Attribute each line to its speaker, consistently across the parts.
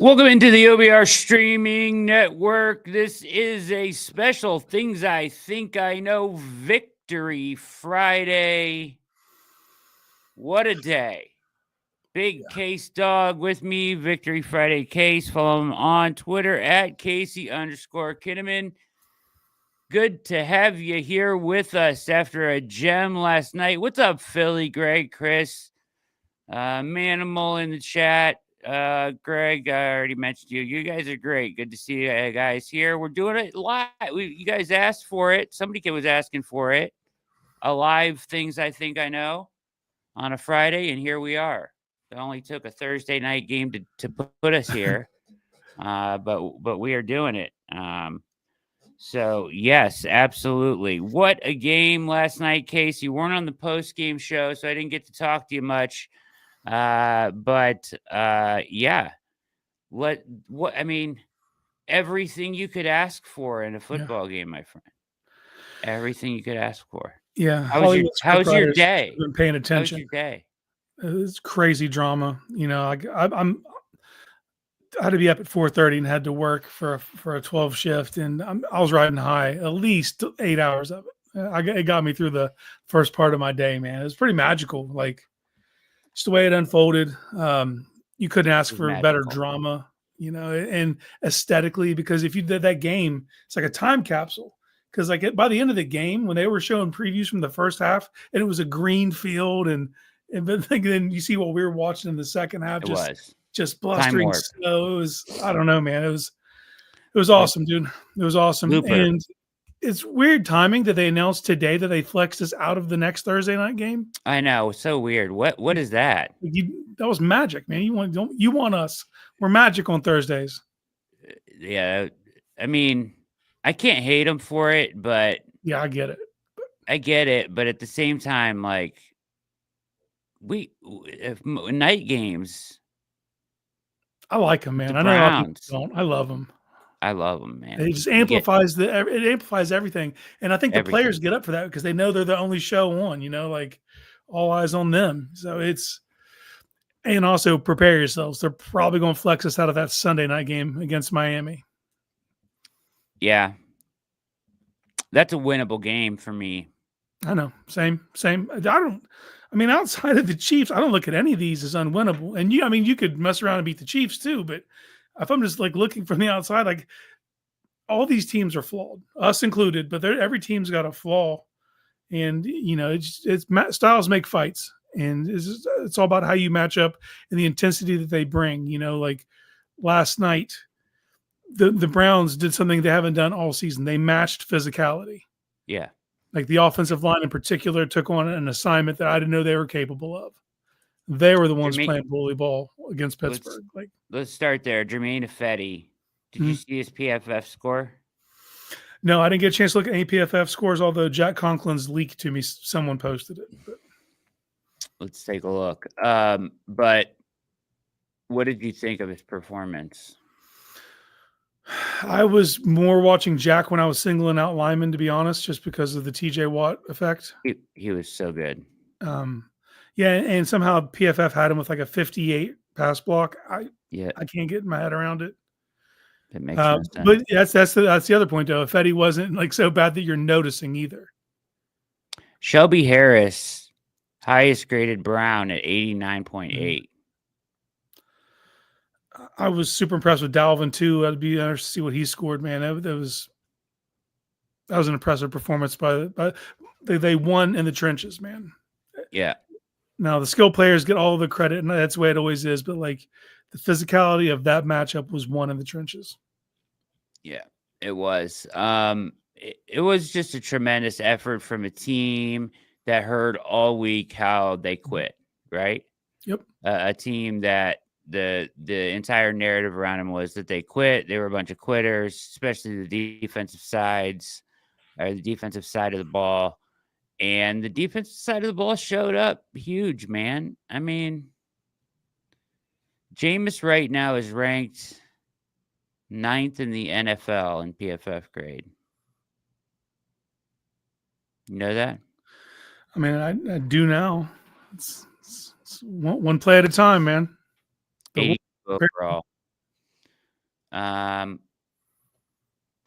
Speaker 1: Welcome into the OBR streaming network. This is a special Things I Think I Know Victory Friday. What a day. Big Case Dog with me, Victory Friday Case. Follow him on Twitter at Casey_Kinnamon. Good to have you here with us after a gem last night. What's up, Philly, Greg, Chris, Manimal in the chat? Greg, I already mentioned you. You guys are great. Good to see you guys here. We're doing it live. You guys asked for it. Somebody was asking for it. A live Things I Think I Know on a Friday, and here we are. It only took a Thursday night game to put us here, but we are doing it. So yes, absolutely. What a game last night, Case. You weren't on the post game show, so I didn't get to talk to you much. Yeah. What I mean, everything you could ask for in a football game, my friend. Everything you could ask for.
Speaker 2: Yeah.
Speaker 1: How was your day?
Speaker 2: Been paying attention.
Speaker 1: How was your day?
Speaker 2: It's crazy drama. You know, I had to be up at 4:30 and had to work for a 12 shift, and I was riding high at least 8 hours of it. It got me through the first part of my day, man. It was pretty magical. Like just the way it unfolded. You couldn't ask for better drama, you know, and aesthetically, because if you did that game, it's like a time capsule. Because like by the end of the game, when they were showing previews from the first half, and it was a green field, and then you see what we were watching in the second half, just blustering snow. It was, I don't know, man. It was awesome, dude. It was awesome.
Speaker 1: Looper.
Speaker 2: And it's weird timing that they announced today that they flexed us out of the next Thursday night game.
Speaker 1: I know, it's so weird. What is that?
Speaker 2: That was magic, man. You want us? We're magic on Thursdays.
Speaker 1: Yeah, I mean, I can't hate them for it, but
Speaker 2: yeah, I get it.
Speaker 1: But at the same time, like night games,
Speaker 2: I like them, man. I know a lot of people don't. I love them.
Speaker 1: I love them, man.
Speaker 2: It just amplifies it amplifies everything, and I think the players get up for that because they know they're the only show on. You know, like all eyes on them. So and also prepare yourselves. They're probably going to flex us out of that Sunday night game against Miami.
Speaker 1: Yeah, that's a winnable game for me.
Speaker 2: I know, same. I mean, outside of the Chiefs, I don't look at any of these as unwinnable. And you could mess around and beat the Chiefs too, but if I'm just like looking from the outside, like all these teams are flawed, us included, but every team's got a flaw. And, you know, it's styles make fights, and it's all about how you match up and the intensity that they bring. You know, like last night, the Browns did something they haven't done all season. They matched physicality.
Speaker 1: Yeah.
Speaker 2: Like the offensive line in particular took on an assignment that I didn't know they were capable of. They were the ones playing bully ball against Pittsburgh.
Speaker 1: Let's start there. Jermaine Ifedi. Did you see his PFF score?
Speaker 2: No, I didn't get a chance to look at any PFF scores, although Jack Conklin's leaked to me. Someone posted it. But.
Speaker 1: Let's take a look. But what did you think of his performance?
Speaker 2: I was more watching Jack when I was singling out Lyman, to be honest, just because of the TJ Watt effect.
Speaker 1: He was so good.
Speaker 2: Yeah, and somehow PFF had him with like a 58 pass block. I can't get my head around it.
Speaker 1: That makes sense.
Speaker 2: But that's the other point though. If Eddie wasn't like so bad that you're noticing either.
Speaker 1: Shelby Harris, highest graded Brown at 89.8.
Speaker 2: I was super impressed with Dalvin too. I'd be interested to see what he scored, man. That was an impressive performance they won in the trenches, man.
Speaker 1: Yeah.
Speaker 2: Now the skill players get all the credit, and that's the way it always is. But like the physicality of that matchup was won in the trenches.
Speaker 1: Yeah, it was. It was just a tremendous effort from a team that heard all week how they quit. Right.
Speaker 2: Yep.
Speaker 1: A team that the entire narrative around them was that they quit. They were a bunch of quitters, especially the defensive side of the ball. And the defensive side of the ball showed up huge, man. I mean, Jameis right now is ranked 9th in the NFL in PFF grade. You know that?
Speaker 2: I mean, I do now. It's one play at a time, man.
Speaker 1: 80 overall. Kyler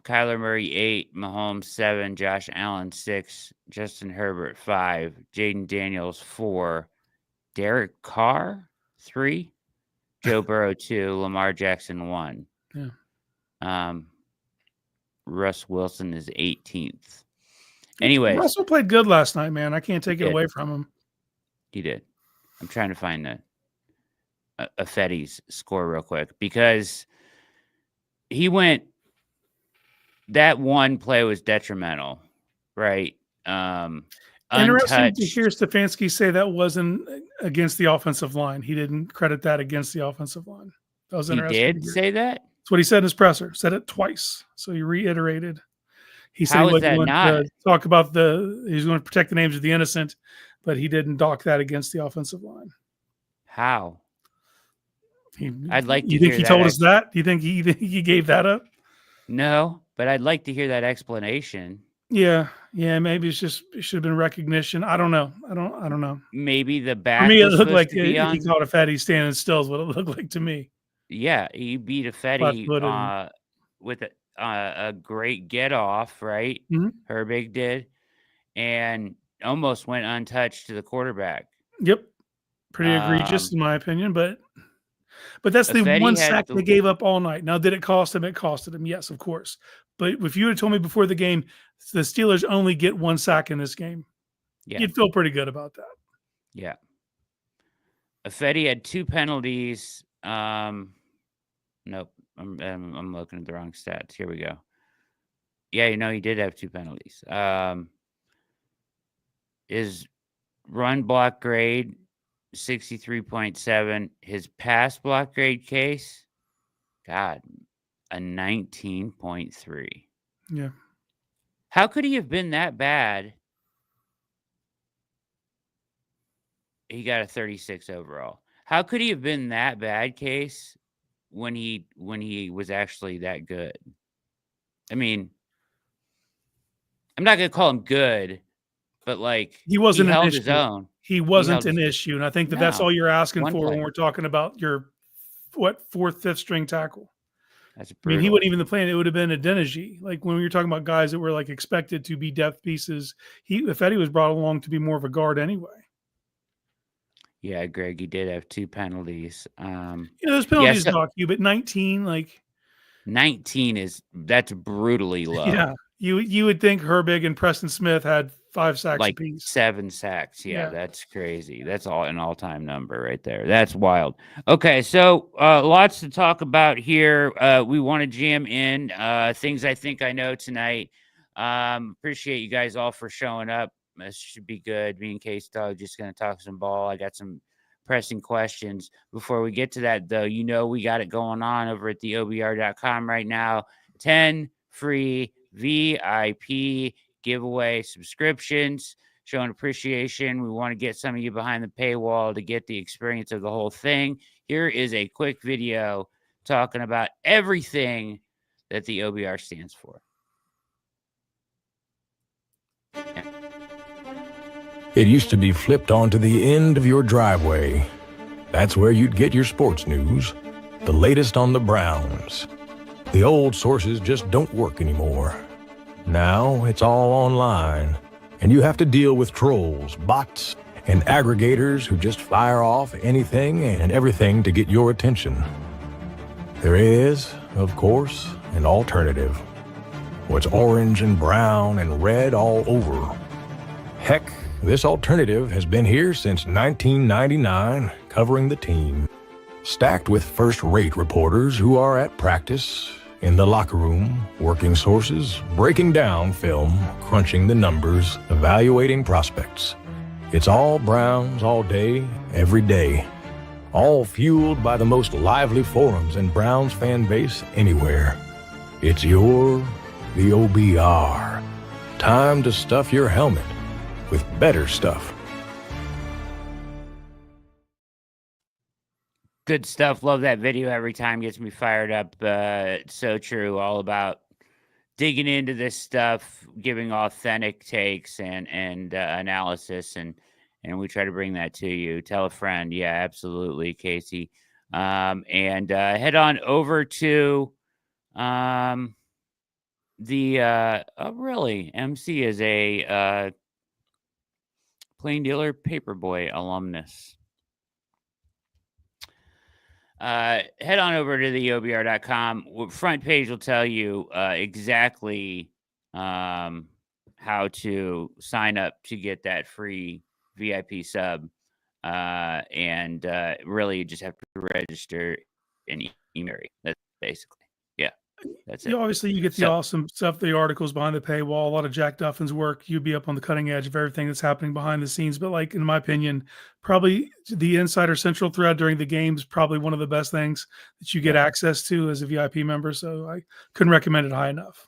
Speaker 1: Murray 8, Mahomes 7, Josh Allen 6, Justin Herbert 5, Jaden Daniels 4, Derek Carr 3, Joe Burrow 2, Lamar Jackson 1.
Speaker 2: Yeah.
Speaker 1: Russ Wilson is 18th. Anyways,
Speaker 2: Russell played good last night, man. I can't take it away from him.
Speaker 1: He did. I'm trying to find a Fetty's score real quick because he went. That one play was detrimental, right?
Speaker 2: Interesting to hear
Speaker 1: Untouched.
Speaker 2: Stefanski say that wasn't against the offensive line. He didn't credit that against the offensive line. That was
Speaker 1: He
Speaker 2: interesting.
Speaker 1: did say that?
Speaker 2: That's what he said in his presser. Said it twice. So he reiterated. He said
Speaker 1: How
Speaker 2: he
Speaker 1: is that
Speaker 2: wasn't
Speaker 1: not?
Speaker 2: going to talk about he's going to protect the names of the innocent, but he didn't dock that against the offensive line.
Speaker 1: How? I'd like to
Speaker 2: You
Speaker 1: hear
Speaker 2: think he
Speaker 1: that
Speaker 2: told us that? Do you think he gave that up?
Speaker 1: No, but I'd like to hear that explanation.
Speaker 2: Yeah, maybe it should have been recognition. I don't know. I don't know.
Speaker 1: Maybe the back.
Speaker 2: For me, it
Speaker 1: was
Speaker 2: looked like
Speaker 1: supposed to be
Speaker 2: he caught a fatty standing still. Is what it looked like to me.
Speaker 1: Yeah, he beat a Fetty with a great get off, right?
Speaker 2: Mhm.
Speaker 1: Herbig did, and almost went untouched to the quarterback.
Speaker 2: Yep, pretty egregious in my opinion, but that's the
Speaker 1: Fetty
Speaker 2: one
Speaker 1: had
Speaker 2: sack
Speaker 1: the-
Speaker 2: they gave up all night. Now, did it cost him? It costed him, yes, of course. But if you had told me before the game the Steelers only get one sack in this game, you'd feel pretty good about that.
Speaker 1: Yeah. Fetty had 2 penalties. Nope. I'm looking at the wrong stats. Here we go. Yeah, he did have 2 penalties. His run block grade 63.7. His pass block grade case, God, a 19.3.
Speaker 2: Yeah.
Speaker 1: How could he have been that bad? He got a 36 overall. How could he have been that bad, Case, when he was actually that good? I mean, I'm not gonna call him good, but like
Speaker 2: he wasn't
Speaker 1: held
Speaker 2: an
Speaker 1: his
Speaker 2: issue.
Speaker 1: own.
Speaker 2: He wasn't an issue, and I think that's all you're asking for when we're talking about your fourth, fifth string tackle.
Speaker 1: That's brutal.
Speaker 2: I mean, he wouldn't even the plan. It would have been a Denegi. Like when we were talking about guys that were like expected to be depth pieces, if Eddie was brought along to be more of a guard anyway.
Speaker 1: Yeah, Greg, he did have 2 penalties.
Speaker 2: Those penalties knock you, but 19, like
Speaker 1: 19 that's brutally low.
Speaker 2: Yeah, you would think Herbig and Preston Smith had 5 sacks
Speaker 1: like
Speaker 2: apiece.
Speaker 1: 7 sacks. Yeah, that's crazy. That's an all-time number right there. That's wild. Okay, so lots to talk about here. We want to jam in things I think I know tonight. Appreciate you guys all for showing up. This should be good. Me and Case Dog just going to talk some ball. I got some pressing questions. Before we get to that, though, we got it going on over at theobr.com right now. 10 free VIP giveaway subscriptions, showing appreciation. We want to get some of you behind the paywall to get the experience of the whole thing. Here is a quick video talking about everything that the OBR stands for.
Speaker 3: It used to be flipped onto the end of your driveway. That's where you'd get your sports news, the latest on the Browns. The old sources just don't work anymore. Now it's all online, and you have to deal with trolls, bots, and aggregators who just fire off anything and everything to get your attention. There is, of course, an alternative. What's orange and brown and red all over. Heck, this alternative has been here since 1999, covering the team. Stacked with first-rate reporters who are at practice, in the locker room, working sources, breaking down film, crunching the numbers, evaluating prospects. It's all Browns all day, every day. All fueled by the most lively forums and Browns fan base anywhere. It's the OBR. Time to stuff your helmet with better stuff.
Speaker 1: Good stuff. Love that video every time. Gets me fired up. It's so true. All about digging into this stuff, giving authentic takes and analysis, and we try to bring that to you. Tell a friend. Yeah, absolutely, Casey. And head on over to Really, MC is a Plain Dealer Paperboy alumnus. Head on over to the obr.com. Front page will tell you exactly how to sign up to get that free VIP sub. And really, you just have to register and email. That's basically, yeah, that's it.
Speaker 2: Obviously, you get the awesome stuff, the articles behind the paywall, a lot of Jack Duffin's work. You'd be up on the cutting edge of everything that's happening behind the scenes. But like, in my opinion, probably the Insider Central thread during the games, probably one of the best things that you get access to as a VIP member. So I couldn't recommend it high enough.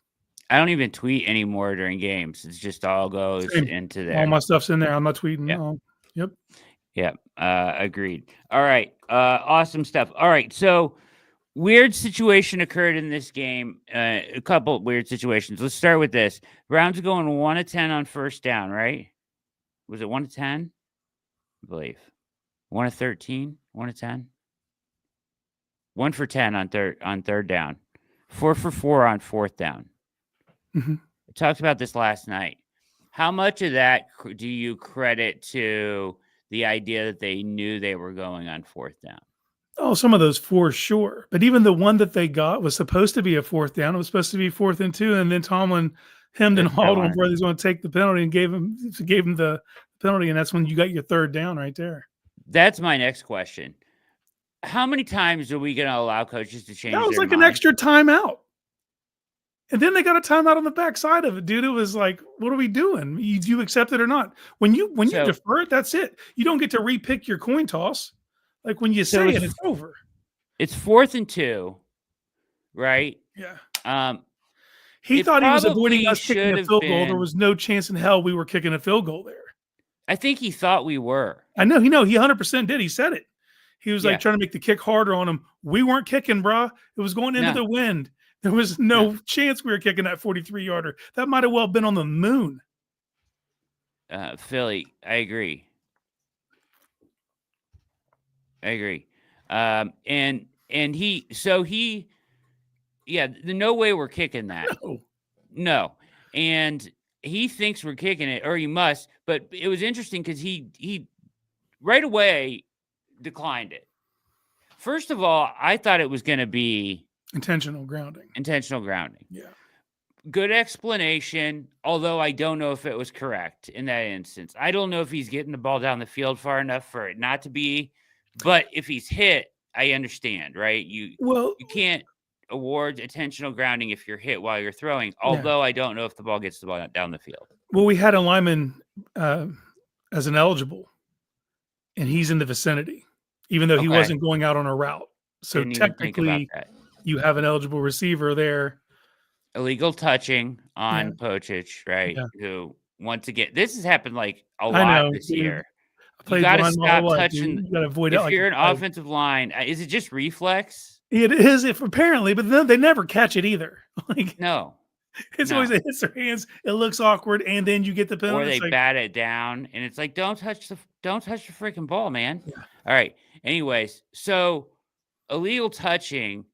Speaker 1: I don't even tweet anymore during games. It's just all goes into there.
Speaker 2: All my stuff's in there. I'm not tweeting.
Speaker 1: Yeah.
Speaker 2: Oh, yep.
Speaker 1: Yep. Agreed. All right. Awesome stuff. All right. So weird situation occurred in this game. A couple weird situations. Let's start with this. Browns going 1 of 10 on first down, right? Was it 1 of 10? I believe. 1 of 13? 1 of 10? 1 for 10 on third down. 4 for 4 on fourth down.
Speaker 2: Mm-hmm.
Speaker 1: I talked about this last night. How much of that do you credit to the idea that they knew they were going on fourth down?
Speaker 2: Oh, some of those for sure. But even the one that they got was supposed to be a fourth down. It was supposed to be 4th and 2. And then Tomlin hemmed and hawed on where he's going to take the penalty and gave him the penalty. And that's when you got your third down right there.
Speaker 1: That's my next question. How many times are we going to allow coaches to change their mind?
Speaker 2: That was like an extra timeout. And then they got a timeout on the backside of it, dude. It was like, what are we doing? You accept it or not? When you defer it, that's it. You don't get to repick your coin toss. Like when you say it's over.
Speaker 1: It's 4th and 2, right?
Speaker 2: Yeah. He thought he was avoiding us kicking a field goal. There was no chance in hell we were kicking a field goal there.
Speaker 1: I think he thought we were.
Speaker 2: I know. He 100% did. He said it. He was like trying to make the kick harder on him. We weren't kicking, brah. It was going into the wind. There was no chance we were kicking that 43-yarder. That might have well been on the moon.
Speaker 1: Philly, I agree. And no way we're kicking that. No. And he thinks we're kicking it, or he must. But it was interesting because he right away declined it. First of all, I thought it was going to be
Speaker 2: intentional grounding.
Speaker 1: Yeah. Good explanation, although I don't know if it was correct in that instance. I don't know if he's getting the ball down the field far enough for it not to be. But if he's hit, I understand, right? You can't award intentional grounding if you're hit while you're throwing, although I don't know if the ball gets the ball down the field.
Speaker 2: Well, we had a lineman as an eligible, and he's in the vicinity, even though he wasn't going out on a route. So technically, you have an eligible receiver there.
Speaker 1: Illegal touching on Pocic, right? Yeah. Who, once again, this has happened like a lot this year. You got to stop touching. You got to avoid it. If you're an offensive line, is it just reflex?
Speaker 2: It is, apparently, but they never catch it either.
Speaker 1: No.
Speaker 2: It's always it hits their hands. It looks awkward, and then you get the penalty.
Speaker 1: Or they bat it down, and it's like, don't touch the freaking ball, man. Yeah. All right. Anyways, so illegal touching,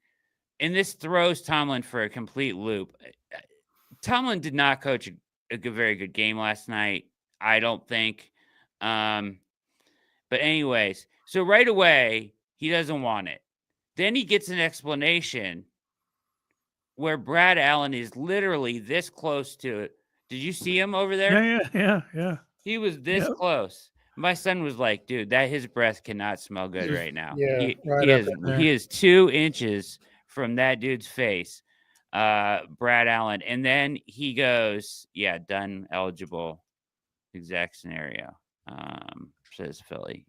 Speaker 1: and this throws Tomlin for a complete loop. Tomlin did not coach a very good game last night, I don't think. But anyways, so right away, he doesn't want it. Then he gets an explanation where Brad Allen is literally this close to it. Did you see him over there?
Speaker 2: Yeah.
Speaker 1: He was this close. My son was like, dude, his breath cannot smell good right now.
Speaker 2: Yeah,
Speaker 1: he is 2 inches from that dude's face, Brad Allen. And then he goes, done, eligible, exact scenario. Says Philly,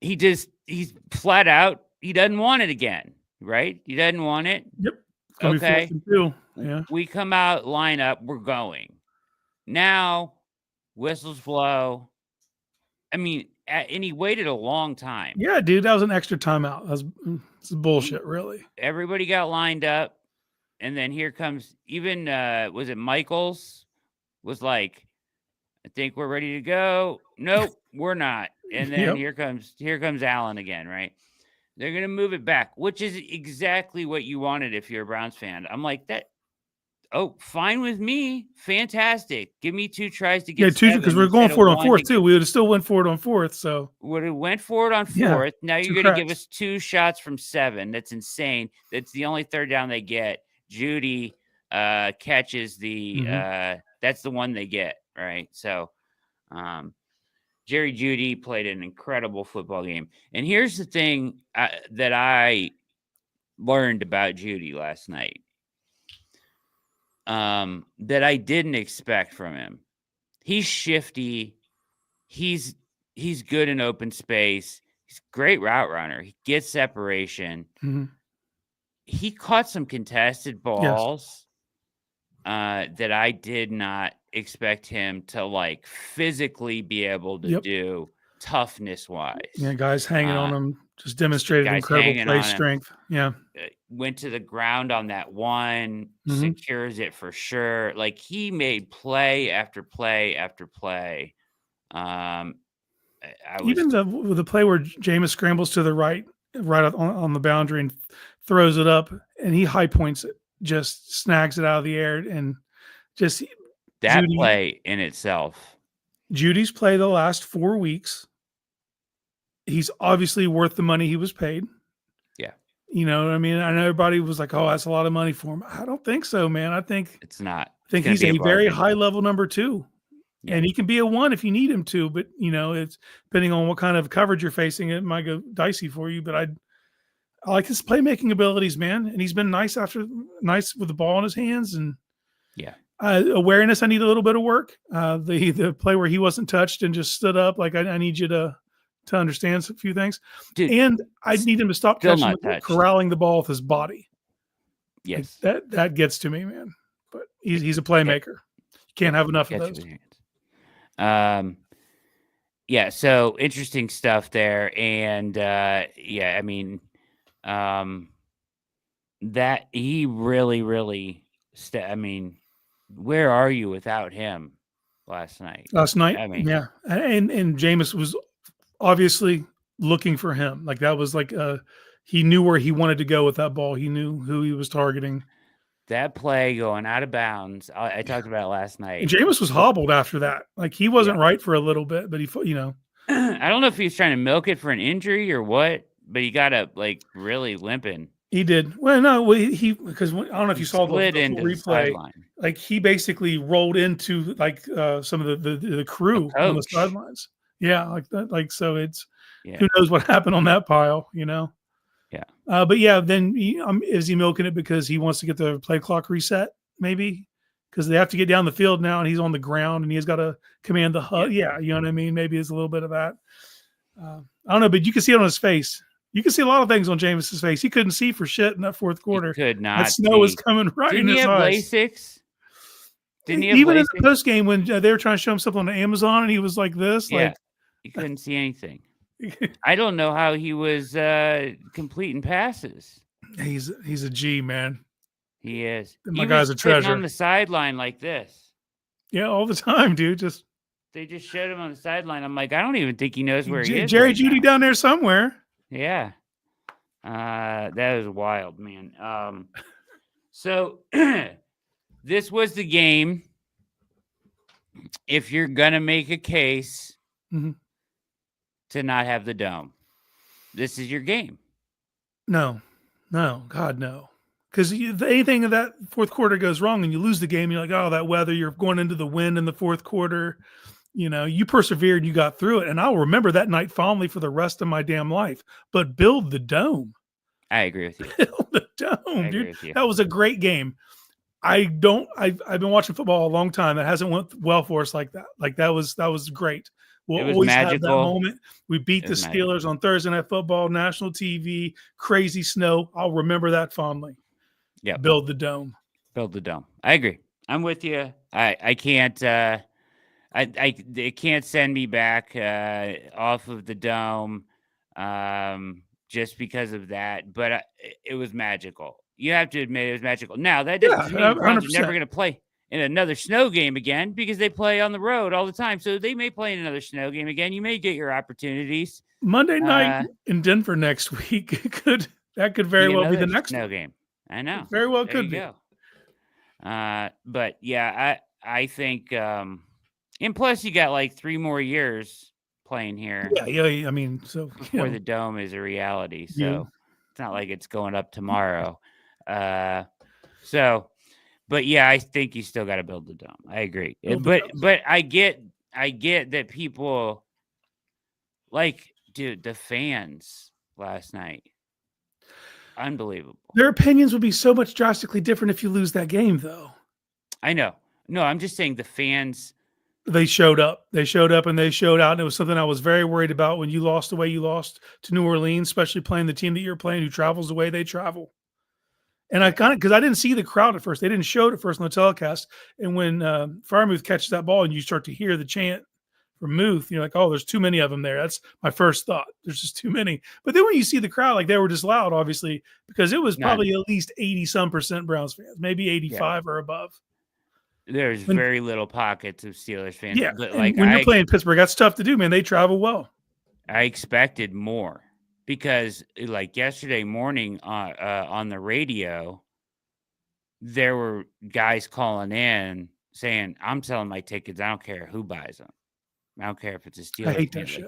Speaker 1: he's flat out, he doesn't want it again, right? He doesn't want it.
Speaker 2: Yep.
Speaker 1: Okay.
Speaker 2: Yeah.
Speaker 1: We come out, line up, we're going. Now, whistles blow. I mean, and he waited a long time.
Speaker 2: Yeah, dude, that was an extra timeout. That's bullshit, really.
Speaker 1: Everybody got lined up. And then here comes even, was it Michaels? Was like, I think we're ready to go. Nope, we're not. And then
Speaker 2: Yep.
Speaker 1: here comes Allen again, right? They're going to move it back, which is exactly what you wanted if you're a Browns fan. I'm like, that. Oh, fine with me. Fantastic. Give me 2 tries to
Speaker 2: Yeah,
Speaker 1: get
Speaker 2: 2
Speaker 1: 7
Speaker 2: because we're going
Speaker 1: instead of
Speaker 2: for it on
Speaker 1: 1 to
Speaker 2: 4th
Speaker 1: get.
Speaker 2: too. We would have still went for it on 4th. So
Speaker 1: Would have went for it on 4th.
Speaker 2: Yeah,
Speaker 1: Now you're
Speaker 2: 2
Speaker 1: going to give
Speaker 2: cracks.
Speaker 1: us 2 shots from 7. That's insane. That's the only 3rd down they get. Judy catches the that's the one they get, right? So Jerry Judy played an incredible football game. And here's the thing that I learned about Judy last night that I didn't expect from him. He's shifty. He's good in open space. He's a great route runner. He gets separation. He caught some contested balls that I did not expect him to like physically be able to do toughness wise.
Speaker 2: Yeah, guys hanging on him, just demonstrated
Speaker 1: guys
Speaker 2: incredible
Speaker 1: hanging
Speaker 2: play
Speaker 1: on him.
Speaker 2: strength. Yeah.
Speaker 1: Went to the ground on that one, secures it for sure. Like he made play after play after play.
Speaker 2: Even the play where Jameis scrambles to the right on the boundary and throws it up, and he high points it, just snags it out of the air, and just
Speaker 1: that play in itself.
Speaker 2: Judy's play the last 4 weeks. He's obviously worth the money he was paid.
Speaker 1: Yeah.
Speaker 2: You know what I mean? I know everybody was like, "Oh, that's a lot of money for him." I don't think so, man. I think
Speaker 1: it's not.
Speaker 2: I think he's a very high level number 2.
Speaker 1: Yeah.
Speaker 2: And he can be a 1 if you need him to, but it's depending on what kind of coverage you're facing, it might go dicey for you. But I like his playmaking abilities, man. And he's been nice with the ball in his hands, and awareness. I need a little bit of work. The play where he wasn't touched and just stood up, like I need you to understand a few things.
Speaker 1: Dude,
Speaker 2: and I need him to stop corralling the ball with his body.
Speaker 1: Yes,
Speaker 2: like that gets to me, man. But he's a playmaker. You can't have enough of those.
Speaker 1: Yeah, so interesting stuff there. And I mean, that he really I mean, where are you without him last night?
Speaker 2: I mean, yeah. And Jameis was obviously looking for him. Like that was like he knew where he wanted to go with that ball. He knew who he was targeting.
Speaker 1: That play going out of bounds. I talked about it last night.
Speaker 2: And Jameis was hobbled after that. Like he wasn't right for a little bit, but he.
Speaker 1: I don't know if he was trying to milk it for an injury or what, but he got up like really limping.
Speaker 2: He did. Well, no, because I don't know if you saw the replay. Like he basically rolled into like some of the crew on the sidelines. Yeah, like that. Like so, it's who knows what happened on that pile, Yeah. But yeah, then is he milking it because he wants to get the play clock reset? Maybe because they have to get down the field now, and he's on the ground, and he's got to command the HUD. Yeah, you know what I mean. Maybe it's a little bit of that. I don't know, but you can see it on his face. You can see a lot of things on Jameis's face. He couldn't see for shit in that 4th quarter.
Speaker 1: He could not.
Speaker 2: That snow was coming right in his eyes.
Speaker 1: Didn't he have
Speaker 2: even
Speaker 1: LASIK?
Speaker 2: In the post game when they were trying to show him something on Amazon, and he was like this, like
Speaker 1: he couldn't see anything. I don't know how he was completing passes.
Speaker 2: He's a G, man.
Speaker 1: He is.
Speaker 2: My guy's a treasure.
Speaker 1: On the sideline like this.
Speaker 2: Yeah, all the time, dude.
Speaker 1: They just showed him on the sideline. I'm like, I don't even think he knows where he is.
Speaker 2: Jerry Judy down there somewhere.
Speaker 1: Yeah. That is wild, man. So this was the game. If you're gonna make a case to not have the dome, this is your game.
Speaker 2: No, God, no. Because anything of that 4th quarter goes wrong and you lose the game, you're like, oh, that weather, you're going into the wind in the 4th quarter. You persevered, you got through it. And I'll remember that night fondly for the rest of my damn life. But build the dome.
Speaker 1: I agree with you.
Speaker 2: Build the dome, dude. That was a great game. I've been watching football a long time. That hasn't went well for us like that. Like that was great. We'll always
Speaker 1: magical.
Speaker 2: have that moment. We beat the Steelers on Thursday Night Football, national TV, crazy snow. I'll remember that fondly.
Speaker 1: Yeah.
Speaker 2: Build the dome.
Speaker 1: Build the dome. I agree. I'm with you. I can't they can't send me back off of the dome just because of that. But it was magical. You have to admit it was magical. Now that doesn't mean the Browns are never going to play. in another snow game again because they play on the road all the time. So they may play in another snow game again. You may get your opportunities.
Speaker 2: Monday night in Denver next week could very well be the next
Speaker 1: snow
Speaker 2: one.
Speaker 1: game. I know.
Speaker 2: It very well
Speaker 1: There
Speaker 2: could
Speaker 1: you
Speaker 2: be.
Speaker 1: go. But yeah, I think and plus you got like 3 more years playing here
Speaker 2: Yeah. I mean, so
Speaker 1: before the dome is a reality. So
Speaker 2: Yeah.
Speaker 1: it's not like it's going up tomorrow. So but yeah, I think you still got to build the dome. I agree. But I get that people like, dude, the fans last night. Unbelievable.
Speaker 2: Their opinions would be so much drastically different if you lose that game, though.
Speaker 1: I know. No, I'm just saying the fans.
Speaker 2: They showed up. They showed up and they showed out. And it was something I was very worried about when you lost the way you lost to New Orleans, especially playing the team that you're playing who travels the way they travel. And I kind of, because I didn't see the crowd at first. They didn't show it at first on the telecast. And when Freiermuth catches that ball and you start to hear the chant from Muth, you're like, oh, there's too many of them there. That's my first thought. There's just too many. But then when you see the crowd, like they were just loud, obviously, because it was probably at least 80-some% Browns fans, maybe 85 or above.
Speaker 1: There's very little pockets of Steelers fans.
Speaker 2: Yeah,
Speaker 1: but like
Speaker 2: when you're playing Pittsburgh, that's tough to do, man. They travel well.
Speaker 1: I expected more because, like yesterday morning on the radio, there were guys calling in saying, "I'm selling my tickets. I don't care who buys them. I don't care if it's a Steelers."
Speaker 2: I hate that shit.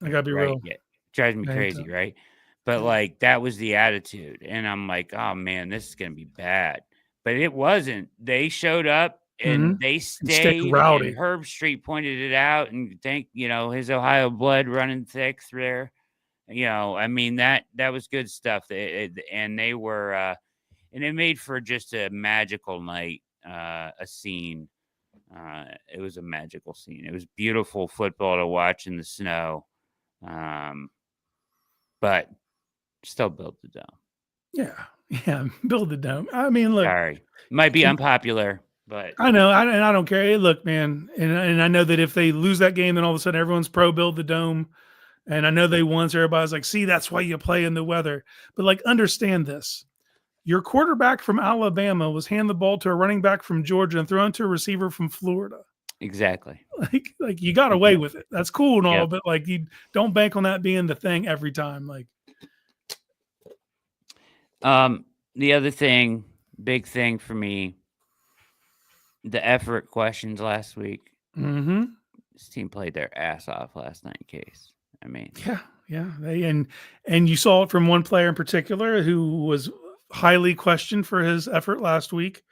Speaker 2: I gotta be real.
Speaker 1: Yeah, drives me crazy, right? But like that was the attitude, and I'm like, "Oh man, this is gonna be bad." But it wasn't. They showed up. And they stayed rowdy. And Herb Street pointed it out, and his Ohio blood running thick through there. I mean that was good stuff. And they were, and it made for just a magical night, a scene. It was a magical scene. It was beautiful football to watch in the snow, but still build the dome.
Speaker 2: Yeah, build the dome. I mean, look,
Speaker 1: sorry, might be unpopular. But
Speaker 2: I know, and I don't care. Hey, look, man, and I know that if they lose that game, then all of a sudden everyone's pro build the dome. And I know they won, so everybody's like, see, that's why you play in the weather. But like, understand this. Your quarterback from Alabama was hand the ball to a running back from Georgia and thrown to a receiver from Florida.
Speaker 1: Exactly.
Speaker 2: Like you got away with it. That's cool and all, but like you don't bank on that being the thing every time. Like
Speaker 1: the other thing, big thing for me, the effort questions last week.
Speaker 2: Mm-hmm.
Speaker 1: This team played their ass off last night, Case. I mean,
Speaker 2: yeah. And you saw it from one player in particular who was highly questioned for his effort last week,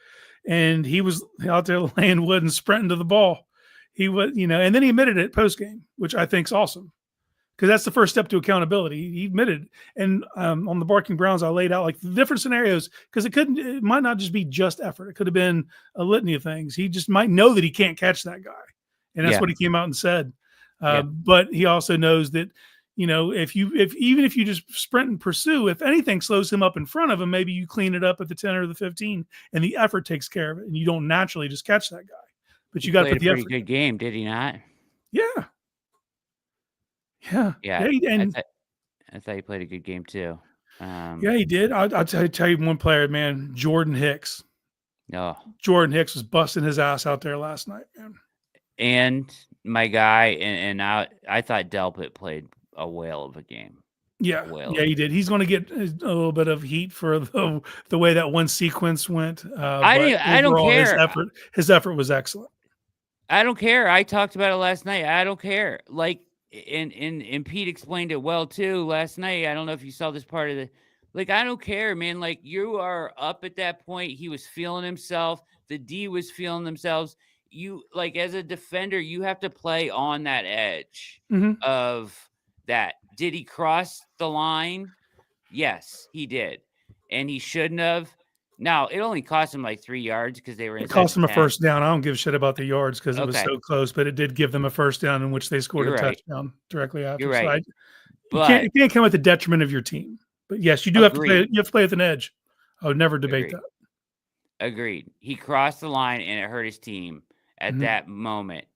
Speaker 2: and he was out there laying wood and sprinting to the ball. He was, and then he admitted it post game, which I think is awesome. Because that's the first step to accountability. He admitted, and on the Barking Browns, I laid out like the different scenarios because it might not just be just effort. It could have been a litany of things. He just might know that he can't catch that guy, and that's what he came out and said. But he also knows that if you just sprint and pursue, if anything slows him up in front of him, maybe you clean it up at the 10 or the 15, and the effort takes care of it, and you don't naturally just catch that guy. But you got to put the effort.
Speaker 1: Good game, did he not?
Speaker 2: Yeah.
Speaker 1: Yeah.
Speaker 2: And
Speaker 1: I thought he played a good game too.
Speaker 2: Yeah, he did. I'll tell you one player, man, Jordan Hicks.
Speaker 1: No,
Speaker 2: Jordan Hicks was busting his ass out there last night, man.
Speaker 1: And my guy, and I thought Delpit played a whale of a game.
Speaker 2: Yeah, he did. He's going to get a little bit of heat for the way that one sequence went.
Speaker 1: I don't care.
Speaker 2: His effort was excellent.
Speaker 1: I don't care. I talked about it last night. I don't care. Like, and Pete explained it well too last night. I don't know if you saw this part of like, I don't care, man. Like, you are up at that point. He was feeling himself. The D was feeling themselves. You, like, as a defender, you have to play on that edge of that. Did he cross the line? Yes, he did. And he shouldn't have. Now, it only cost him like 3 yards because they were in.
Speaker 2: It cost them a first down. I don't give a shit about the yards because it was so close, but it did give them a first down in which they scored a touchdown directly after.
Speaker 1: You're right.
Speaker 2: So you can't come at the detriment of your team. But yes, you do have to play. You have to play with an edge. I would never debate that.
Speaker 1: Agreed. He crossed the line and it hurt his team at that moment.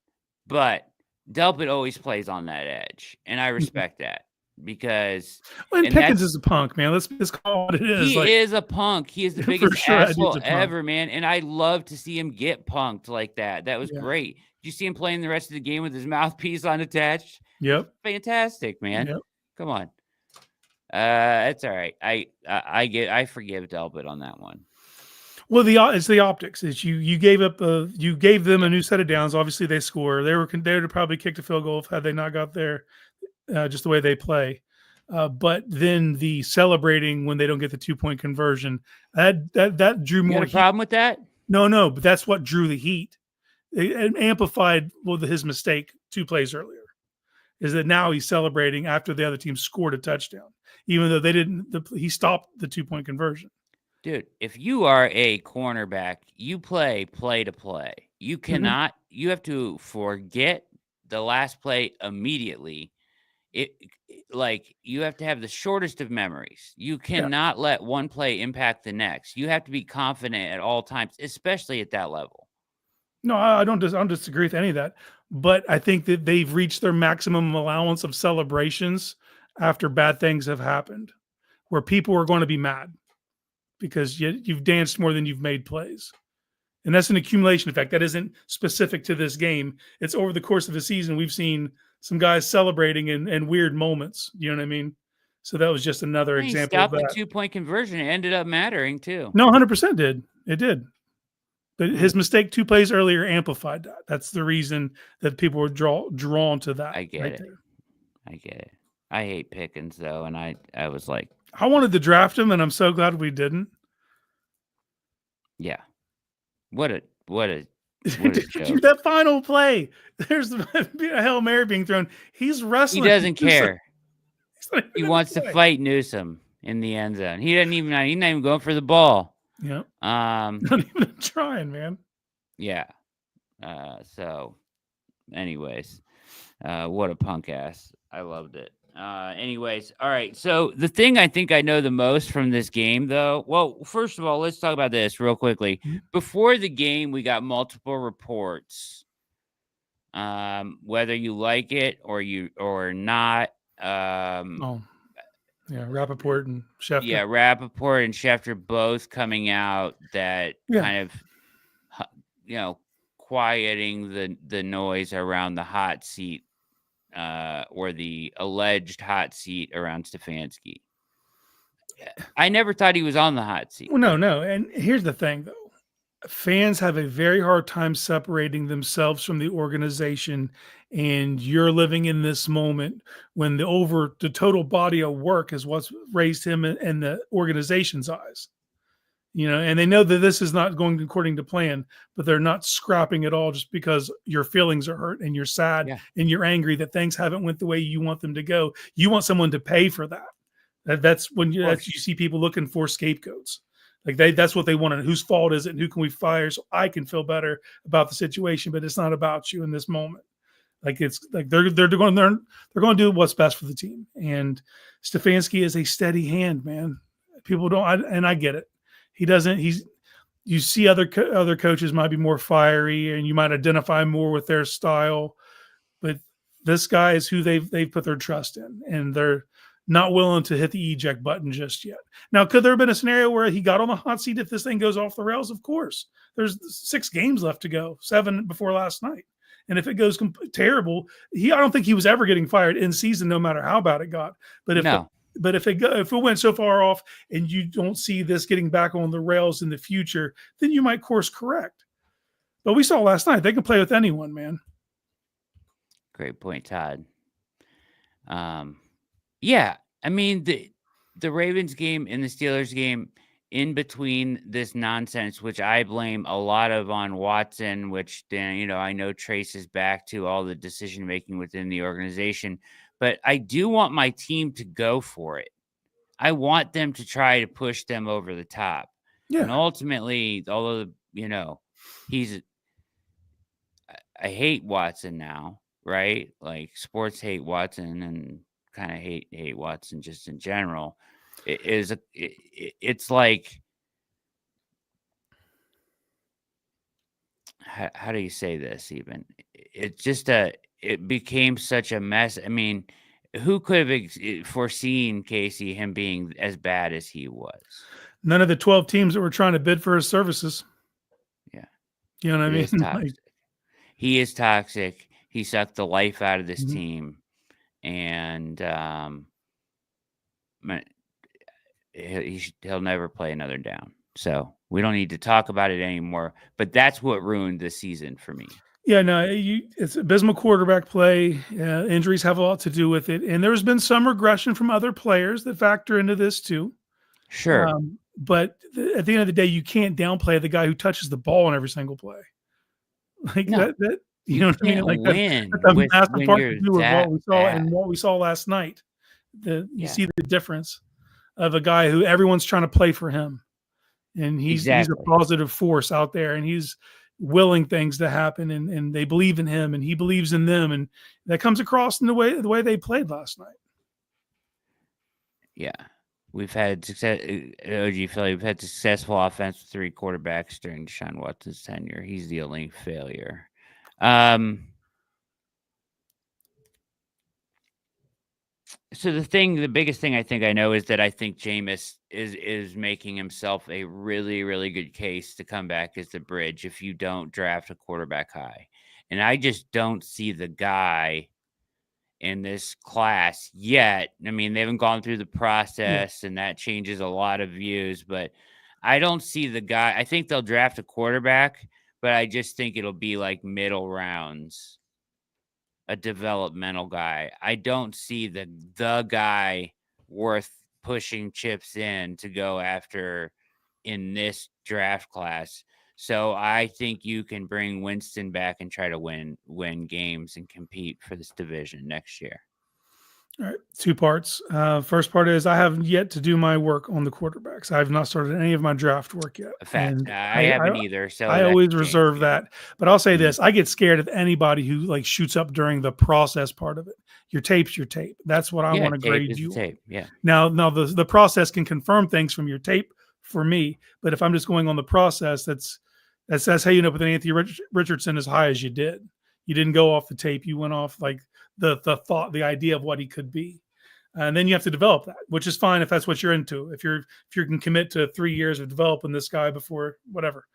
Speaker 1: But Delpit always plays on that edge, and I respect that. because
Speaker 2: Well, and
Speaker 1: and
Speaker 2: Pickens
Speaker 1: that's
Speaker 2: is a punk, man. Let's just call it what it is.
Speaker 1: he
Speaker 2: Like,
Speaker 1: is a punk. He is the
Speaker 2: for
Speaker 1: biggest
Speaker 2: sure, that dude's
Speaker 1: asshole
Speaker 2: a punk.
Speaker 1: ever, man. And I love to see him get punked like that. That was
Speaker 2: Yeah.
Speaker 1: great. Did you see him playing the rest of the game with his mouthpiece unattached?
Speaker 2: Yep.
Speaker 1: Fantastic, man.
Speaker 2: Yep.
Speaker 1: Come on. It's all right. I forgive Delpit on that one.
Speaker 2: Well, it's the optics. It's you gave them a new set of downs. Obviously, they score. They would have probably kicked a field goal had they not got there, just the way they play. But then the celebrating when they don't get the 2-point conversion, that drew
Speaker 1: You
Speaker 2: more
Speaker 1: got a
Speaker 2: heat.
Speaker 1: problem with that?
Speaker 2: No, but that's what drew the heat. It amplified his mistake 2 plays earlier. Is that now he's celebrating after the other team scored a touchdown, even though they didn't. He stopped the 2-point conversion.
Speaker 1: Dude, if you are a cornerback, you play to play. You cannot. You have to forget the last play immediately. Like you have to have the shortest of memories. You cannot let one play impact the next. You have to be confident at all times, especially at that level.
Speaker 2: No, I don't disagree with any of that, but I think that they've reached their maximum allowance of celebrations after bad things have happened, where people are going to be mad because you've danced more than you've made plays. And that's an accumulation effect. That isn't specific to this game. It's over the course of the season. We've seen some guys celebrating in weird moments. You know what I mean? So that was just another example of
Speaker 1: He
Speaker 2: that.
Speaker 1: stopped the 2-point conversion. It ended up mattering too.
Speaker 2: No, 100% did. It did. But his mistake 2 plays earlier amplified that. That's the reason that people were drawn to that.
Speaker 1: I get it.
Speaker 2: There.
Speaker 1: I get it. I hate Pickens though, and I was like,
Speaker 2: I wanted to draft him, and I'm so glad we didn't.
Speaker 1: yeah. What a
Speaker 2: Dude, that final play. There's a Hail Mary being thrown. He's wrestling.
Speaker 1: He doesn't care. He wants to fight Newsome in the end zone. He's not even going for the ball.
Speaker 2: Yeah. Not even trying, man.
Speaker 1: Yeah. So anyways, what a punk ass. I loved it. Anyways, all right. So the thing I think I know the most from this game, though, well, first of all, let's talk about this real quickly. Before the game, we got multiple reports. Whether you like it or not.
Speaker 2: Yeah, Rappaport and Schefter.
Speaker 1: Yeah, Rappaport and Schefter both coming out that kind of, quieting the noise around the hot seat. Or the alleged hot seat around Stefanski. I never thought he was on the hot seat.
Speaker 2: Well, no. And here's the thing, though. Fans have a very hard time separating themselves from the organization, and you're living in this moment when the total body of work is what's raised him in the organization's eyes. And they know that this is not going according to plan, but they're not scrapping it all just because your feelings are hurt and you're sad and you're angry that things haven't went the way you want them to go. You want someone to pay for that. That's when you see people looking for scapegoats. Like that's what they want. And whose fault is it? And who can we fire so I can feel better about the situation? But it's not about you in this moment. Like it's like they're going to do what's best for the team. And Stefanski is a steady hand, man. People don't, and I get it. He doesn't. You see other coaches might be more fiery, and you might identify more with their style. But this guy is who they've put their trust in, and they're not willing to hit the eject button just yet. Now, could there have been a scenario where he got on the hot seat if this thing goes off the rails? Of course. There's 6 games left to go, 7 before last night. And if it goes terrible, I don't think he was ever getting fired in season, no matter how bad it got. But if it went so far off and you don't see this getting back on the rails in the future, then you might course correct. But we saw last night they can play with anyone, man.
Speaker 1: Great point, Todd. Yeah, I mean the Ravens game and the Steelers game, in between this nonsense, which I blame a lot of on Watson, which then I know traces back to all the decision making within the organization. But I do want my team to go for it. I want them to try to push them over the top. Yeah. And ultimately, although, I hate Watson now, right? Like sports hate Watson and kind of hate Watson just in general. It's like, how do you say this even? It's just it became such a mess. I mean, Who could have foreseen, Casey, him being as bad as he was?
Speaker 2: None of the 12 teams that were trying to bid for his services.
Speaker 1: Yeah.
Speaker 2: You know what I
Speaker 1: He is
Speaker 2: mean?
Speaker 1: toxic. He is toxic. He sucked the life out of this
Speaker 2: Mhm.
Speaker 1: team. And he'll never play another down. So we don't need to talk about it anymore. But that's what ruined the season for me.
Speaker 2: Yeah, no, it's abysmal quarterback play. Injuries have a lot to do with it. And there's been some regression from other players that factor into this too.
Speaker 1: Sure.
Speaker 2: But at the end of the day, you can't downplay the guy who touches the ball in every single play. Like
Speaker 1: No.
Speaker 2: that you know what I mean?
Speaker 1: Can't
Speaker 2: Like
Speaker 1: win
Speaker 2: that's a
Speaker 1: with
Speaker 2: massive
Speaker 1: when
Speaker 2: part
Speaker 1: you're
Speaker 2: to do with what
Speaker 1: that
Speaker 2: we saw and
Speaker 1: bad.
Speaker 2: what we saw last night. You
Speaker 1: Yeah.
Speaker 2: see the difference of a guy who everyone's trying to play for him. And he's a
Speaker 1: Exactly.
Speaker 2: positive force out there, and he's willing things to happen, and they believe in him, and he believes in them, and that comes across in the way they played last night.
Speaker 1: Yeah. We've had success, OG Philly. We've had successful offense with 3 quarterbacks during Deshaun Watson's tenure. He's the only failure. So the biggest thing I think I know is that I think Jameis is making himself a really, really good case to come back as the bridge if you don't draft a quarterback high. And I just don't see the guy in this class yet. I mean, they haven't gone through the process, and that changes a lot of views, but I don't see the guy. I think they'll draft a quarterback, but I just think it'll be like middle rounds, a developmental guy. I don't see the guy worth pushing chips in to go after in this draft class. So I think you can bring Winston back and try to win games and compete for this division next year.
Speaker 2: All right, 2 parts. First part is I have yet to do my work on the quarterbacks. I have not started any of my draft work yet.
Speaker 1: Fact.
Speaker 2: And
Speaker 1: I haven't either. So
Speaker 2: I
Speaker 1: that
Speaker 2: always
Speaker 1: could change,
Speaker 2: reserve
Speaker 1: yeah.
Speaker 2: that. But I'll say
Speaker 1: Mhm.
Speaker 2: this: I get scared of anybody who like shoots up during the process part of it. Your tape's your tape. That's what I
Speaker 1: Yeah,
Speaker 2: want to
Speaker 1: tape
Speaker 2: grade
Speaker 1: is
Speaker 2: you
Speaker 1: the
Speaker 2: on.
Speaker 1: tape. Yeah.
Speaker 2: Now the process can confirm things from your tape for me, but if I'm just going on the process, that's how you end up with an Anthony Richardson as high as you did. You didn't go off the tape; you went off like the thought, the idea of what he could be, and then you have to develop that, which is fine if that's what you're into. If you can commit to 3 years of developing this guy before whatever.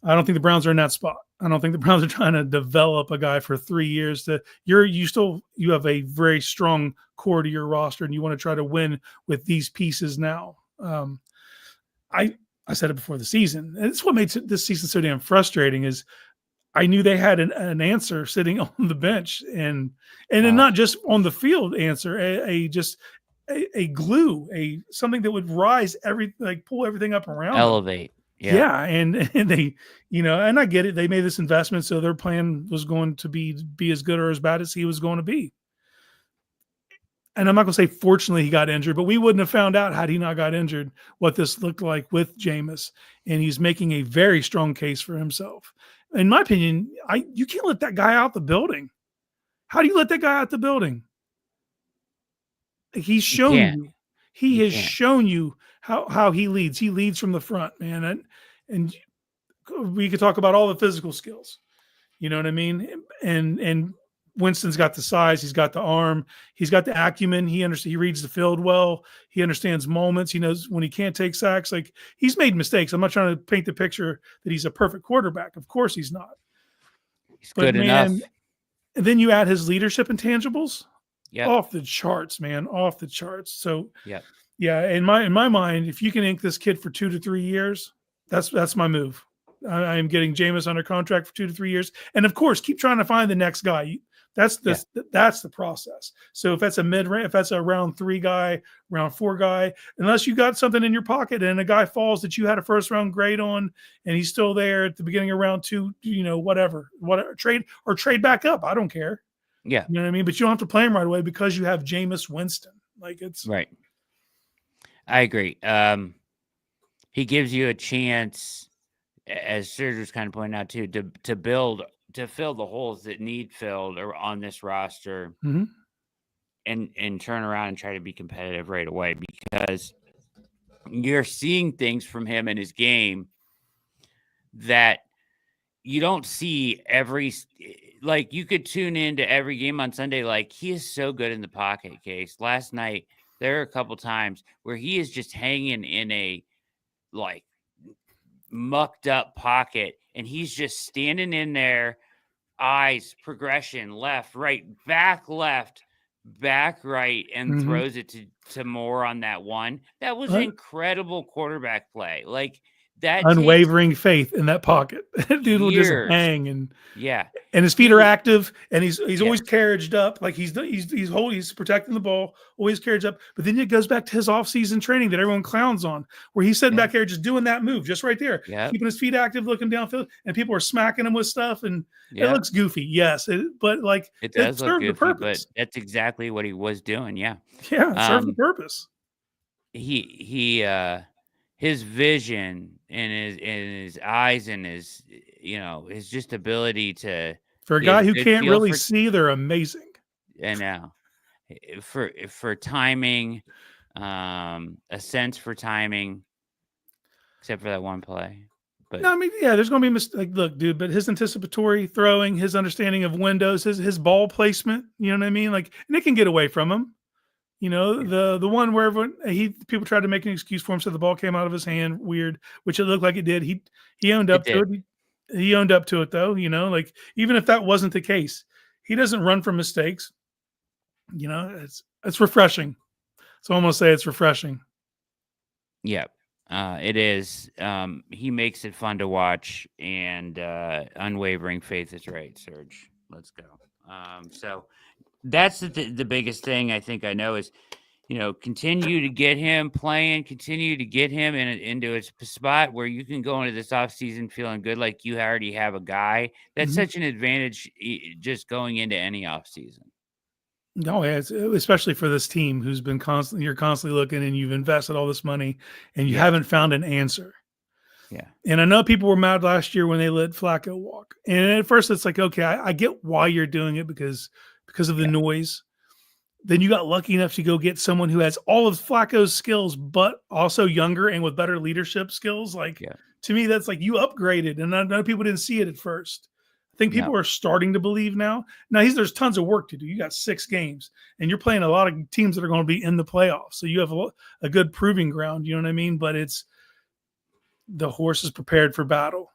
Speaker 2: I don't think the Browns are in that spot. I don't think the Browns are trying to develop a guy for 3 years. You have a very strong core to your roster, and you want to try to win with these pieces now. I said it before the season, and it's what made this season so damn frustrating. Is I knew they had an answer sitting on the bench, and then not just on the field answer, a glue, something that would rise pull everything up around them.
Speaker 1: Elevate.
Speaker 2: Yeah, and they, and I get it. They made this investment, so their plan was going to be as good or as bad as he was going to be. And I'm not going to say fortunately he got injured, but we wouldn't have found out had he not got injured what this looked like with Jameis. And he's making a very strong case for himself. In my opinion, you can't let that guy out the building. How do you let that guy out the building? He's shown you. He has shown you how he leads. He leads from the front, man. And we could talk about all the physical skills. You know what I mean? And Winston's got the size, he's got the arm, he's got the acumen. He reads the field well. He understands moments. He knows when he can't take sacks. Like, he's made mistakes. I'm not trying to paint the picture that he's a perfect quarterback. Of course he's not.
Speaker 1: He's good enough.
Speaker 2: And then you add his leadership intangibles.
Speaker 1: Yeah,
Speaker 2: off the charts, man, off the charts. So
Speaker 1: yeah,
Speaker 2: in my mind, if you can ink this kid for 2 to 3 years, that's my move. I'm getting Jameis under contract for 2 to 3 years, and of course, keep trying to find the next guy. That's the process. So if that's if that's a round 3 guy, round 4 guy, unless you got something in your pocket and a guy falls that you had a first round grade on, and he's still there at the beginning of round 2, whatever, trade back up. I don't care.
Speaker 1: Yeah.
Speaker 2: You know what I mean? But you don't have to play him right away because you have Jameis Winston. Like, it's
Speaker 1: right. I agree. He gives you a chance, as Serge kind of pointing out too, to fill the holes that need filled or on this roster, and turn around and try to be competitive right away, because you're seeing things from him in his game that you don't see like you could tune into every game on Sunday. Like he is so good in the pocket, Case. Last night there are a couple times where he is just hanging in a like mucked up pocket, and he's just standing in there, eyes progression, left, right, back right, and
Speaker 2: Mhm.
Speaker 1: throws it to Moore on that one. That was incredible quarterback play. Like that takes
Speaker 2: Unwavering faith in that pocket. Dude will just
Speaker 1: years.
Speaker 2: hang and his feet are active, and he's always carriaged up, like he's protecting the ball, always carriaged up. But then it goes back to his off-season training that everyone clowns on, where he's sitting back there just doing that move, just right there, keeping his feet active, looking downfield, and people are smacking him with stuff, and it looks goofy, yes, but like
Speaker 1: it does look
Speaker 2: served the
Speaker 1: goofy,
Speaker 2: purpose.
Speaker 1: but that's exactly what he was doing.
Speaker 2: Yeah, it served the purpose.
Speaker 1: His vision and his eyes and his his just ability to
Speaker 2: for a guy who can't really see, they're amazing.
Speaker 1: I know for timing, a sense for timing, except for that one play. But
Speaker 2: no, I mean, yeah, there's going to be mistake. Look, dude, but his anticipatory throwing, his understanding of windows, his ball placement, you know what I mean? Like, and it can get away from him. You know, the one where people tried to make an excuse for him, so the ball came out of his hand, weird, which it looked like it did. He owned up to it. He owned up to it, though. You know, like even if that wasn't the case, he doesn't run from mistakes. You know, it's refreshing. So I'm gonna say it's refreshing.
Speaker 1: Yeah, it is. He makes it fun to watch, and unwavering faith is right, Serge. Let's go. So that's the biggest thing I think I know is, continue to get him playing, continue to get him into a spot where you can go into this offseason feeling good, like you already have a guy. That's such an advantage just going into any offseason.
Speaker 2: No, especially for this team who's been you're constantly looking, and you've invested all this money and you haven't found an answer.
Speaker 1: Yeah.
Speaker 2: And I know people were mad last year when they let Flacco walk. And at first it's like, okay, I get why you're doing it because of the noise. Then you got lucky enough to go get someone who has all of Flacco's skills, but also younger and with better leadership skills. Like, to me, that's like you upgraded. And I know people didn't see it at first. I think people are starting to believe now. Now, there's tons of work to do. You got 6 games, and you're playing a lot of teams that are going to be in the playoffs. So you have a good proving ground. You know what I mean? But the horse is prepared for battle.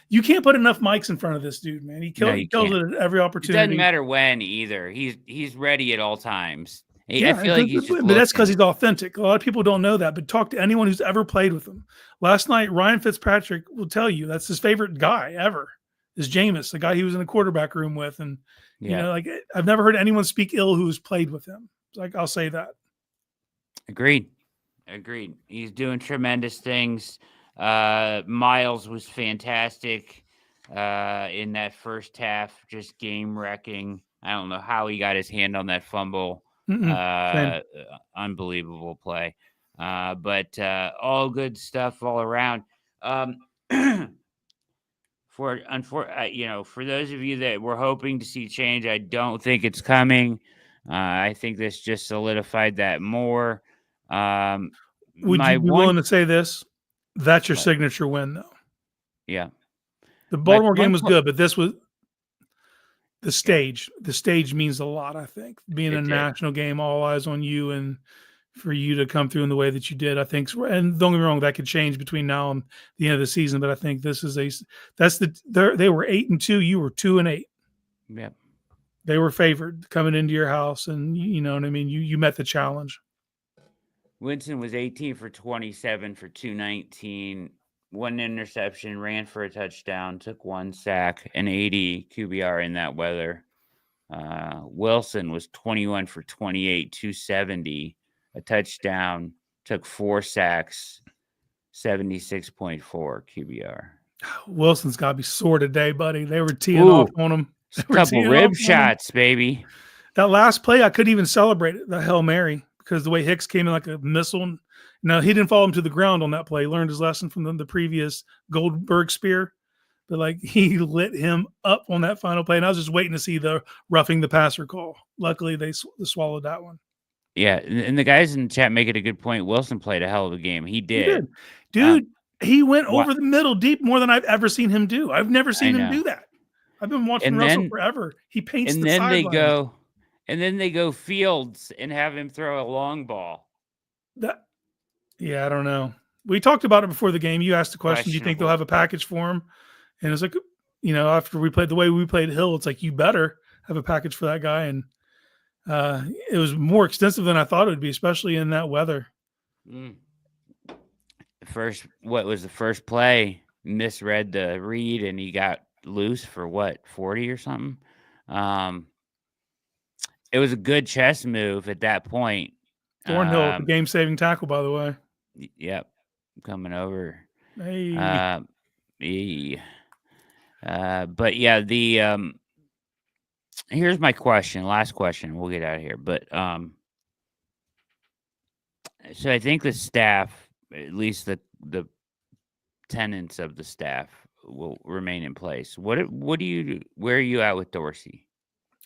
Speaker 2: You can't put enough mics in front of this dude, man. He kills it at every opportunity.
Speaker 1: It doesn't matter when either. He's ready at all times. I feel like he's just
Speaker 2: but that's because he's authentic. A lot of people don't know that, but talk to anyone who's ever played with him. Last night, Ryan Fitzpatrick will tell you that's his favorite guy ever is Jameis, the guy he was in the quarterback room with. And, you know, like I've never heard anyone speak ill who's played with him. Like, I'll say that.
Speaker 1: Agreed. He's doing tremendous things. Miles was fantastic in that first half, just game wrecking. I don't know how he got his hand on that fumble. Unbelievable play. But all good stuff all around. For those of you that were hoping to see change, I don't think it's coming. I think this just solidified that more.
Speaker 2: Would you be willing to say this? That's your signature win, though.
Speaker 1: Yeah.
Speaker 2: The Baltimore game was good, but this was the stage. The stage means a lot, I think. Being a national game, all eyes on you, and for you to come through in the way that you did, I think. And don't get me wrong, that could change between now and the end of the season, but I think this is they were 8-2, you were 2-8.
Speaker 1: Yeah.
Speaker 2: They were favored coming into your house, and you know what I mean? You met the challenge.
Speaker 1: Winston was 18 for 27 for 219, 1 interception, ran for a touchdown, took 1 sack, an 80 QBR in that weather. Wilson was 21 for 28, 270, a touchdown, took 4 sacks, 76.4 QBR.
Speaker 2: Wilson's got to be sore today, buddy. They were teeing off on him.
Speaker 1: A couple rib shots, baby.
Speaker 2: That last play, I couldn't even celebrate it, the Hail Mary, because the way Hicks came in like a missile. Now, he didn't fall him to the ground on that play. He learned his lesson from the previous Goldberg spear. But, like, he lit him up on that final play. And I was just waiting to see the roughing the passer call. Luckily, they swallowed that one.
Speaker 1: Yeah, and the guys in the chat make it a good point. Wilson played a hell of a game. He did.
Speaker 2: Dude, he went over the middle deep more than I've ever seen him do. I've never seen him do that. I've been watching
Speaker 1: And
Speaker 2: Russell
Speaker 1: then
Speaker 2: forever. He paints
Speaker 1: and
Speaker 2: the
Speaker 1: then they
Speaker 2: sidelines.
Speaker 1: go and then they go Fields and have him throw a long ball.
Speaker 2: Yeah, I don't know. We talked about it before the game. You asked the question, do you think they'll
Speaker 1: Questionable.
Speaker 2: have a package for him? And it's like, after we played the way we played Hill, it's like, you better have a package for that guy. And it was more extensive than I thought it would be, especially in that weather.
Speaker 1: What was the first play? Misread the read and he got loose for what, 40 or something? It was a good chess move at that point.
Speaker 2: Thornhill with the game-saving tackle, by the way.
Speaker 1: Yep, coming over.
Speaker 2: Hey.
Speaker 1: But yeah, here's my question. Last question. We'll get out of here. But so I think the staff, at least the tenants of the staff, will remain in place. What do you do? Where are you at with Dorsey?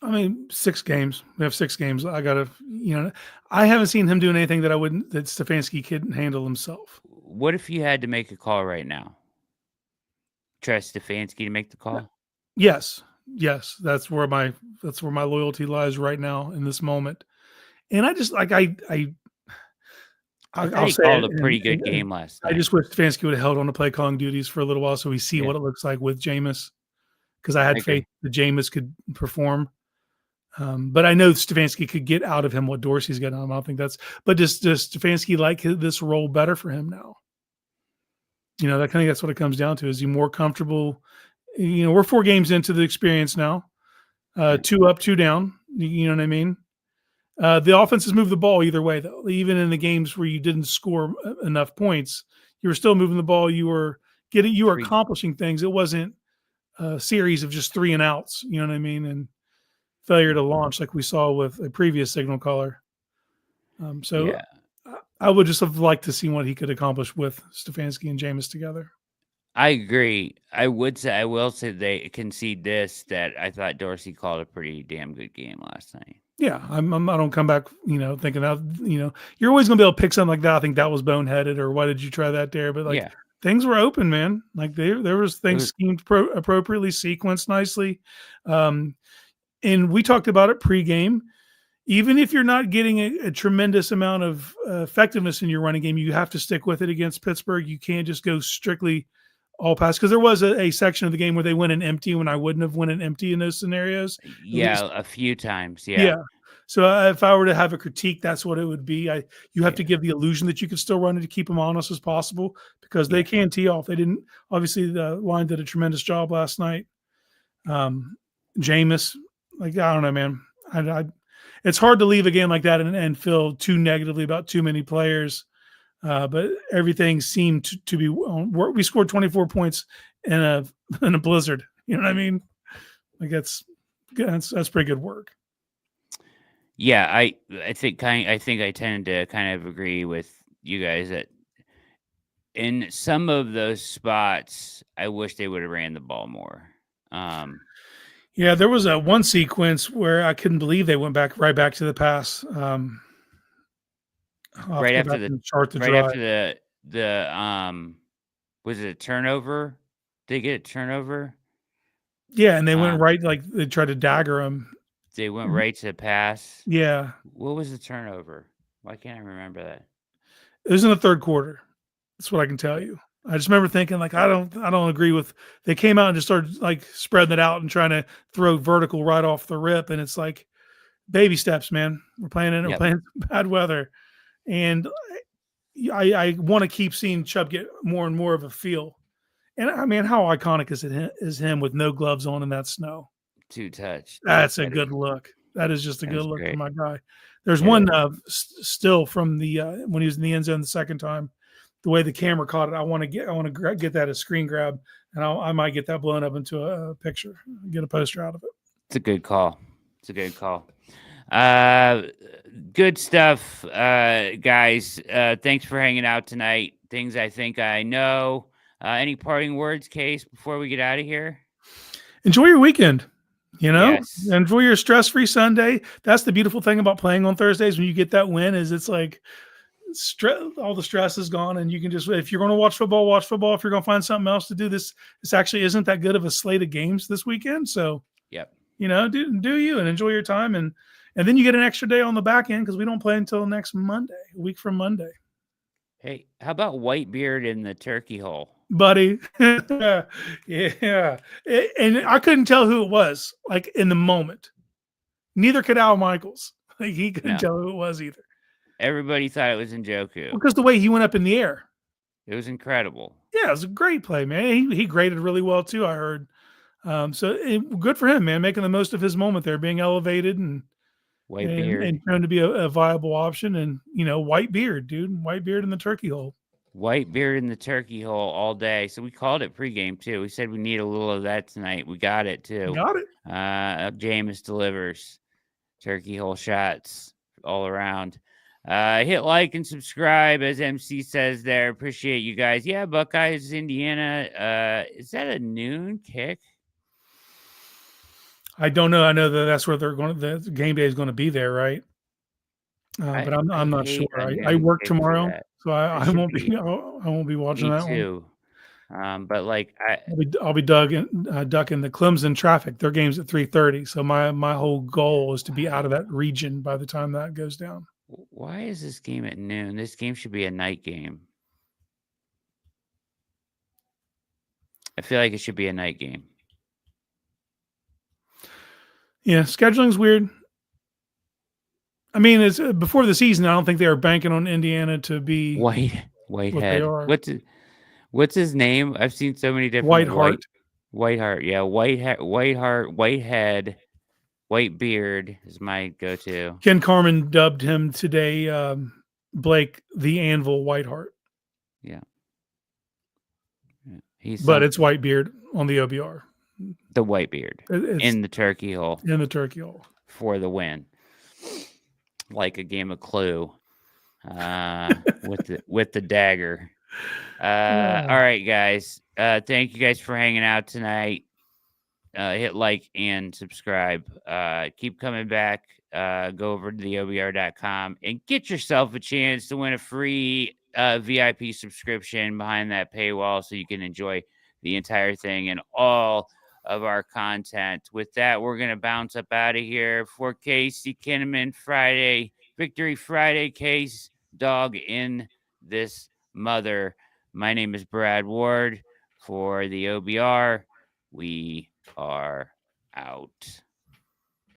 Speaker 2: I mean, 6 games. We have 6 games. I gotta, I haven't seen him doing anything that Stefanski couldn't handle himself.
Speaker 1: What if you had to make a call right now? Trust Stefanski to make the call?
Speaker 2: Yes. That's where my loyalty lies right now in this moment. And I just I'll
Speaker 1: he
Speaker 2: say
Speaker 1: called
Speaker 2: it,
Speaker 1: a pretty good game last night.
Speaker 2: I just wish Stefanski would have held on to play calling duties for a little while so we see what it looks like with Jameis, because I had faith that Jameis could perform. But I know Stefanski could get out of him what Dorsey's getting out of him. I don't think that's. But does Stefanski like this role better for him now? I think that's what it comes down to. Is he more comfortable? We're 4 games into the experience now. 2 up, 2 down. You know what I mean? The offense has moved the ball either way, though. Even in the games where you didn't score enough points, you were still moving the ball. You were accomplishing things. It wasn't a series of just 3 and outs. You know what I mean? And failure to launch like we saw with a previous signal caller. I would just have liked to see what he could accomplish with Stefanski and Jameis together.
Speaker 1: I agree. I will say they concede this, that I thought Dorsey called a pretty damn good game last night.
Speaker 2: Yeah, I don't come back, thinking that, you're always going to be able to pick something like that. I think that was boneheaded, or why did you try that there? But things were open, man. Like there was things schemed appropriately, sequenced nicely. And we talked about it pregame. Even if you're not getting a tremendous amount of effectiveness in your running game, you have to stick with it against Pittsburgh. You can't just go strictly all pass, because there was a section of the game where they went in empty when I wouldn't have went in empty in those scenarios.
Speaker 1: Yeah, a few times. Yeah.
Speaker 2: So if I were to have a critique, that's what it would be. You have to give the illusion that you can still run it to keep them honest as possible, because they can tee off. They didn't. Obviously, the line did a tremendous job last night. Jameis, I don't know, man. It's hard to leave a game like that and feel too negatively about too many players. But everything seemed to be. We scored 24 points in a blizzard. You know what I mean? Like that's pretty good work.
Speaker 1: Yeah, I think I tend to kind of agree with you guys that in some of those spots, I wish they would have ran the ball more.
Speaker 2: Yeah, there was one sequence where I couldn't believe they went right back to the pass.
Speaker 1: Right after the was it a turnover? Did they get a turnover?
Speaker 2: Yeah, and they went right, like they tried to dagger him.
Speaker 1: They went right to the pass.
Speaker 2: Yeah.
Speaker 1: What was the turnover? Why can't I remember that?
Speaker 2: It was in the 3rd quarter. That's what I can tell you. I just remember thinking, like, I don't agree with. They came out and just started like spreading it out and trying to throw vertical right off the rip, and it's like baby steps, man. We're playing bad weather, and I want to keep seeing Chubb get more and more of a feel. And I mean, how iconic is him with no gloves on in that snow?
Speaker 1: 2 touch.
Speaker 2: That's a good look. That is just a good look for my guy. There's one still from the when he was in the end zone the second time. The way the camera caught it, I want to get that as screen grab, and I might get that blown up into a picture, get a poster out of it.
Speaker 1: It's a good call. Good stuff, guys. Thanks for hanging out tonight. Things I think I know. Any parting words, Case, before we get out of here?
Speaker 2: Enjoy your weekend.
Speaker 1: Yes.
Speaker 2: Enjoy your stress-free Sunday. That's the beautiful thing about playing on Thursdays when you get that win, is it's like all the stress is gone, and you can just, if you're going to watch football, watch football. If you're going to find something else to do, this actually isn't that good of a slate of games this weekend. So,
Speaker 1: Yep.
Speaker 2: Do you and enjoy your time, and then you get an extra day on the back end because we don't play until next Monday, a week from Monday.
Speaker 1: Hey, how about Whitebeard in the turkey hole?
Speaker 2: Buddy. Yeah. And I couldn't tell who it was, like, in the moment. Neither could Al Michaels. Like, he couldn't tell who it was either.
Speaker 1: Everybody thought it was Njoku.
Speaker 2: Because the way he went up in the air.
Speaker 1: It was incredible.
Speaker 2: Yeah, it was a great play, man. He graded really well too, I heard. Good for him, man, making the most of his moment there, being elevated and
Speaker 1: Whitebeard.
Speaker 2: and trying to be a viable option. And, Whitebeard, dude. Whitebeard in the turkey hole.
Speaker 1: Whitebeard in the turkey hole all day. So we called it pregame too. We said we need a little of that tonight. We got it too.
Speaker 2: Got it.
Speaker 1: Jameis delivers. Turkey hole shots all around. Hit like and subscribe, as MC says there. Appreciate you guys. Yeah, Buckeyes, Indiana. Is that a noon kick?
Speaker 2: I don't know. I know that's where the game day is going to be there, right? But I'm not sure. I work tomorrow, so I won't be. I won't be watching that
Speaker 1: too. One. But like
Speaker 2: I'll be ducking the Clemson traffic. Their game's at 3:30, so my whole goal is to be out of that region by the time that goes down.
Speaker 1: Why is this game at noon? This game should be a night game. I feel like it should be a night game.
Speaker 2: Yeah, scheduling's weird. I mean, it's before the season. I don't think they were banking on Indiana to be
Speaker 1: Whitehead. What's his name? I've seen so many different Whiteheart. Yeah, Whitehead, Whitebeard is my go-to.
Speaker 2: Ken Carman dubbed him today, Blake the Anvil Whiteheart.
Speaker 1: Yeah.
Speaker 2: It's Whitebeard on the OBR.
Speaker 1: The Whitebeard in the turkey hole.
Speaker 2: In the turkey hole
Speaker 1: for the win. Like a game of Clue, with the dagger. All right, guys. Thank you guys for hanging out tonight. Hit like and subscribe. Keep coming back. Go over to theobr.com and get yourself a chance to win a free VIP subscription behind that paywall so you can enjoy the entire thing and all of our content. With that, we're going to bounce up out of here for Casey Kinnamon Friday, Victory Friday, Case Dog in this mother. My name is Brad Ward for the OBR. We are